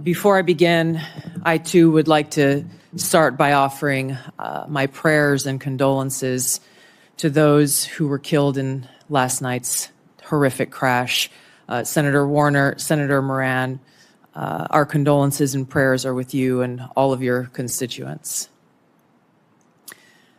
Before I begin, I too would like to start by offering my prayers and condolences to those who were killed in last night's horrific crash. Senator Warner, Senator Moran, our condolences and prayers are with you and all of your constituents.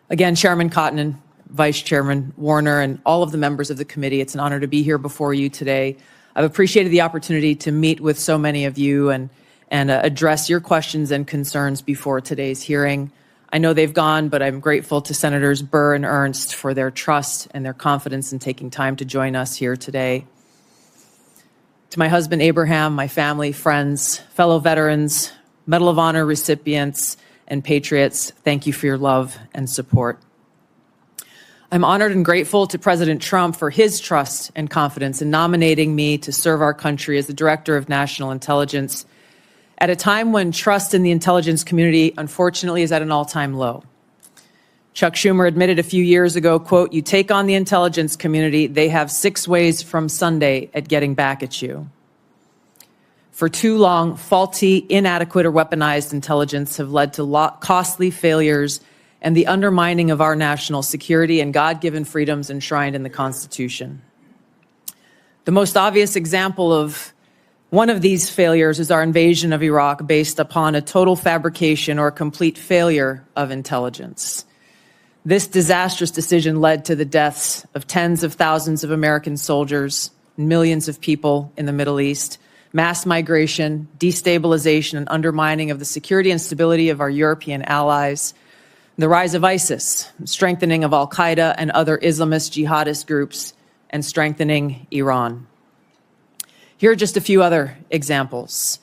Again, Chairman Cotton, Vice Chairman Warner, and all of the members of the committee, it's an honor to be here before you today. I've appreciated the opportunity to meet with so many of you and address your questions and concerns before today's hearing. I know they've gone, but I'm grateful to Senators Burr and Ernst for their trust and their confidence in taking time to join us here today. To my husband, Abraham, my family, friends, fellow veterans, Medal of Honor recipients, and patriots, thank you for your love and support. I'm honored and grateful to President Trump for his trust and confidence in nominating me to serve our country as the Director of National Intelligence at a time when trust in the intelligence community, unfortunately, is at an all-time low. Chuck Schumer admitted a few years ago, quote, "You take on the intelligence community, they have 6 ways from Sunday at getting back at you." For too long, faulty, inadequate, or weaponized intelligence have led to costly failures and the undermining of our national security and God-given freedoms enshrined in the Constitution. The most obvious example of one of these failures is our invasion of Iraq based upon a total fabrication or complete failure of intelligence. This disastrous decision led to the deaths of tens of thousands of American soldiers, millions of people in the Middle East, mass migration, destabilization, and undermining of the security and stability of our European allies, the rise of ISIS, strengthening of al-Qaeda and other Islamist jihadist groups, and strengthening Iran. Here are just a few other examples.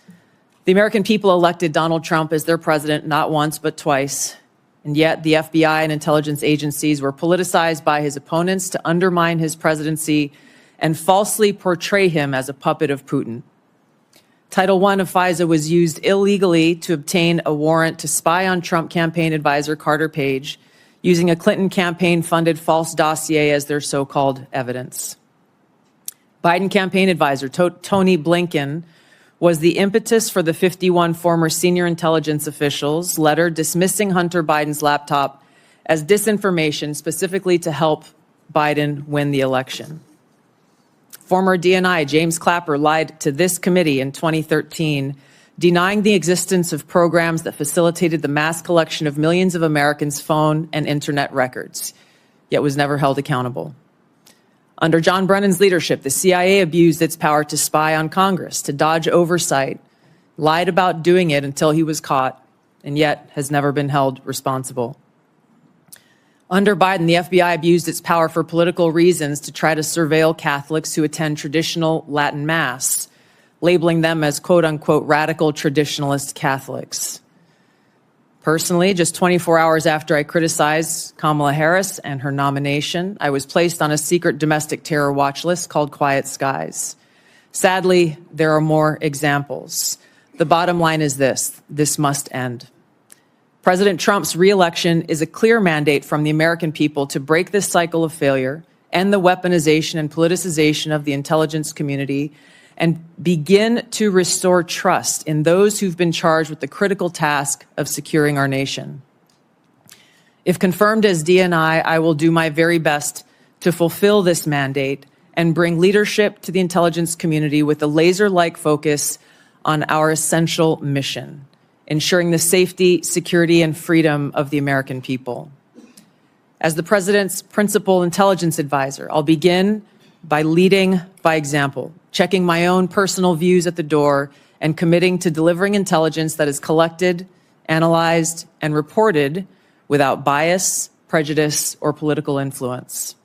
The American people elected Donald Trump as their president not once but twice, and yet the FBI and intelligence agencies were politicized by his opponents to undermine his presidency and falsely portray him as a puppet of Putin. Title I of FISA was used illegally to obtain a warrant to spy on Trump campaign advisor Carter Page, using a Clinton campaign-funded false dossier as their so-called evidence. Biden campaign advisor Tony Blinken was the impetus for the 51 former senior intelligence officials' letter dismissing Hunter Biden's laptop as disinformation specifically to help Biden win the election. Former DNI James Clapper lied to this committee in 2013, denying the existence of programs that facilitated the mass collection of millions of Americans' phone and internet records, yet was never held accountable. Under John Brennan's leadership, the CIA abused its power to spy on Congress, to dodge oversight, lied about doing it until he was caught, and yet has never been held responsible. Under Biden, the FBI abused its power for political reasons to try to surveil Catholics who attend traditional Latin Mass, labeling them as quote-unquote radical traditionalist Catholics. Personally, just 24 hours after I criticized Kamala Harris and her nomination, I was placed on a secret domestic terror watch list called Quiet Skies. Sadly, there are more examples. The bottom line is this must end. President Trump's re-election is a clear mandate from the American people to break this cycle of failure, end the weaponization and politicization of the intelligence community, and begin to restore trust in those who've been charged with the critical task of securing our nation. If confirmed as DNI, I will do my very best to fulfill this mandate and bring leadership to the intelligence community with a laser-like focus on our essential mission, ensuring the safety, security, and freedom of the American people. As the President's principal intelligence advisor, I'll begin by leading by example, checking my own personal views at the door, and committing to delivering intelligence that is collected, analyzed, and reported without bias, prejudice, or political influence.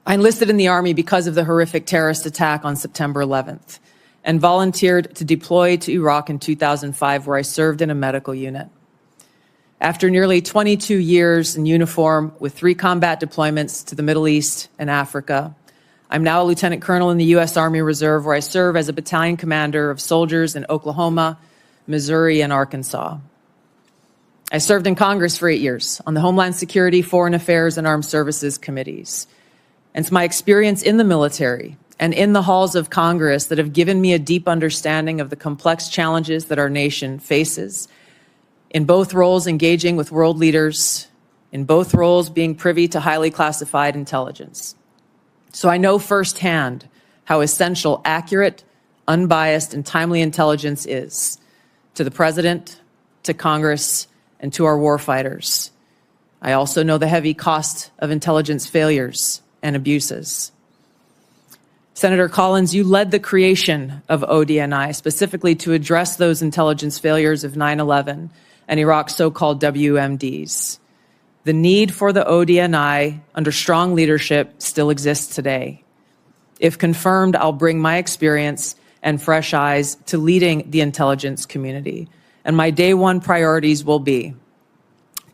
I enlisted in the Army because of the horrific terrorist attack on September 11th and volunteered to deploy to Iraq in 2005, where I served in a medical unit. After nearly 22 years in uniform with 3 combat deployments to the Middle East and Africa, I'm now a lieutenant colonel in the U.S. Army Reserve, where I serve as a battalion commander of soldiers in Oklahoma, Missouri, and Arkansas. I served in Congress for 8 years on the Homeland Security, Foreign Affairs, and Armed Services committees. And it's my experience in the military and in the halls of Congress that have given me a deep understanding of the complex challenges that our nation faces, in both roles engaging with world leaders, in both roles being privy to highly classified intelligence. So I know firsthand how essential accurate, unbiased, and timely intelligence is to the President, to Congress, and to our warfighters. I also know the heavy cost of intelligence failures and abuses. Senator Collins, you led the creation of ODNI specifically to address those intelligence failures of 9/11 and Iraq's so-called WMDs. The need for the ODNI under strong leadership still exists today. If confirmed, I'll bring my experience and fresh eyes to leading the intelligence community. And my day one priorities will be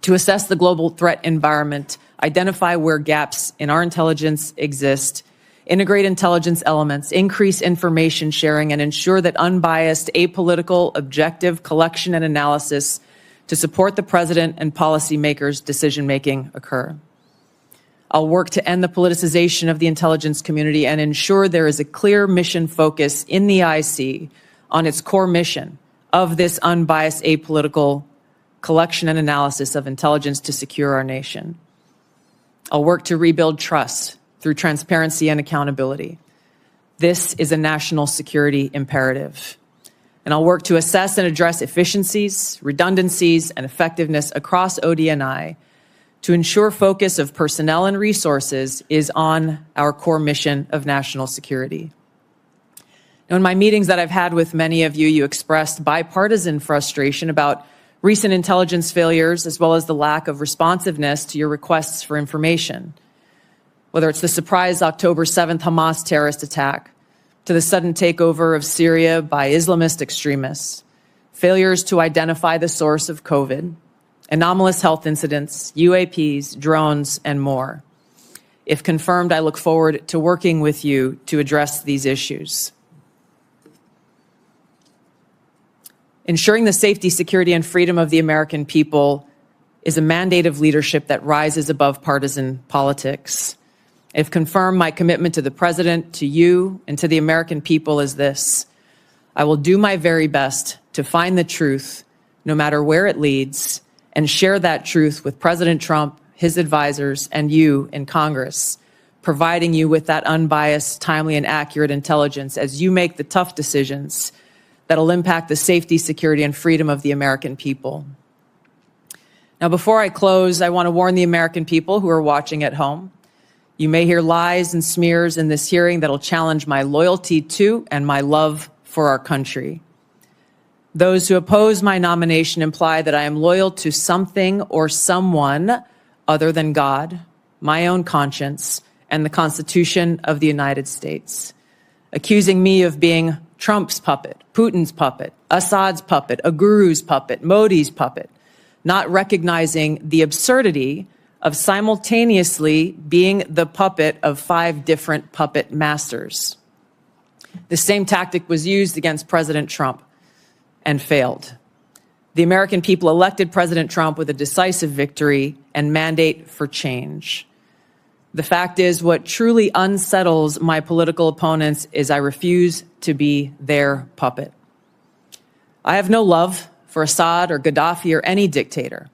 to assess the global threat environment, identify where gaps in our intelligence exist, integrate intelligence elements, increase information sharing, and ensure that unbiased, apolitical, objective collection and analysis to support the President and policymakers' decision-making occur. I'll work to end the politicization of the intelligence community and ensure there is a clear mission focus in the IC on its core mission of this unbiased, apolitical collection and analysis of intelligence to secure our nation. I'll work to rebuild trust through transparency and accountability. This is a national security imperative. And I'll work to assess and address efficiencies, redundancies, and effectiveness across ODNI to ensure focus of personnel and resources is on our core mission of national security. Now, in my meetings that I've had with many of you, you expressed bipartisan frustration about recent intelligence failures as well as the lack of responsiveness to your requests for information. Whether it's the surprise October 7th Hamas terrorist attack, to the sudden takeover of Syria by Islamist extremists, failures to identify the source of COVID, anomalous health incidents, UAPs, drones, and more. If confirmed, I look forward to working with you to address these issues. Ensuring the safety, security, and freedom of the American people is a mandate of leadership that rises above partisan politics. If confirmed, my commitment to the President, to you, and to the American people is this: I will do my very best to find the truth, no matter where it leads, and share that truth with President Trump, his advisors, and you in Congress, providing you with that unbiased, timely, and accurate intelligence as you make the tough decisions that'll impact the safety, security, and freedom of the American people. Now, before I close, I want to warn the American people who are watching at home. You may hear lies and smears in this hearing that'll challenge my loyalty to and my love for our country. Those who oppose my nomination imply that I am loyal to something or someone other than God, my own conscience, and the Constitution of the United States, accusing me of being Trump's puppet, Putin's puppet, Assad's puppet, a guru's puppet, Modi's puppet, not recognizing the absurdity of simultaneously being the puppet of 5 different puppet masters. The same tactic was used against President Trump and failed. The American people elected President Trump with a decisive victory and mandate for change. The fact is, what truly unsettles my political opponents is I refuse to be their puppet. I have no love for Assad or Gaddafi or any dictator.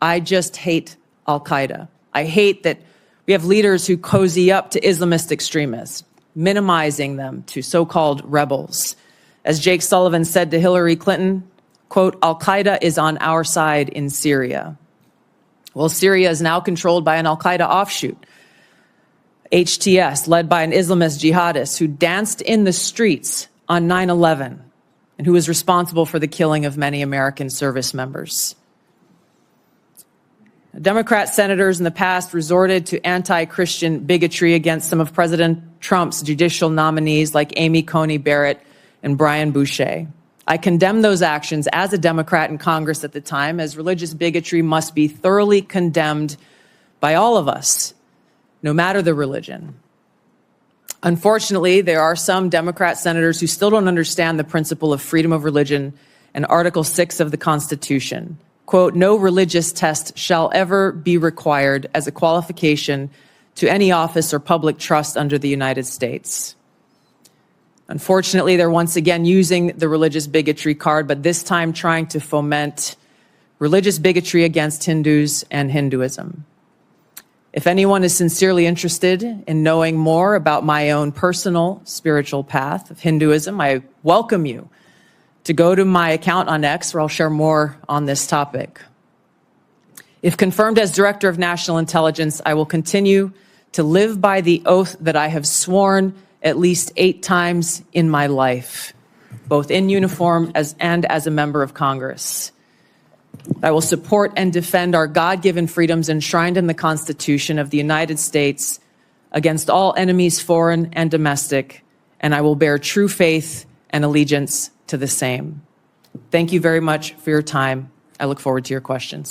I just hate Al-Qaeda. I hate that we have leaders who cozy up to Islamist extremists, minimizing them to so-called rebels. As Jake Sullivan said to Hillary Clinton, quote, Al-Qaeda is on our side in Syria. Well, Syria is now controlled by an Al-Qaeda offshoot, HTS, led by an Islamist jihadist who danced in the streets on 9/11 and who was responsible for the killing of many American service members. Democrat senators in the past resorted to anti-Christian bigotry against some of President Trump's judicial nominees like Amy Coney Barrett and Brian Boucher. I condemned those actions as a Democrat in Congress at the time, as religious bigotry must be thoroughly condemned by all of us, no matter the religion. Unfortunately, there are some Democrat senators who still don't understand the principle of freedom of religion and Article 6 of the Constitution. Quote, no religious test shall ever be required as a qualification to any office or public trust under the United States. Unfortunately, they're once again using the religious bigotry card, but this time trying to foment religious bigotry against Hindus and Hinduism. If anyone is sincerely interested in knowing more about my own personal spiritual path of Hinduism, I welcome you to go to my account on X, where I'll share more on this topic. If confirmed as Director of National Intelligence, I will continue to live by the oath that I have sworn at least 8 times in my life, both in uniform and as a member of Congress. I will support and defend our God-given freedoms enshrined in the Constitution of the United States against all enemies, foreign and domestic, and I will bear true faith and allegiance to the same. Thank you very much for your time. I look forward to your questions.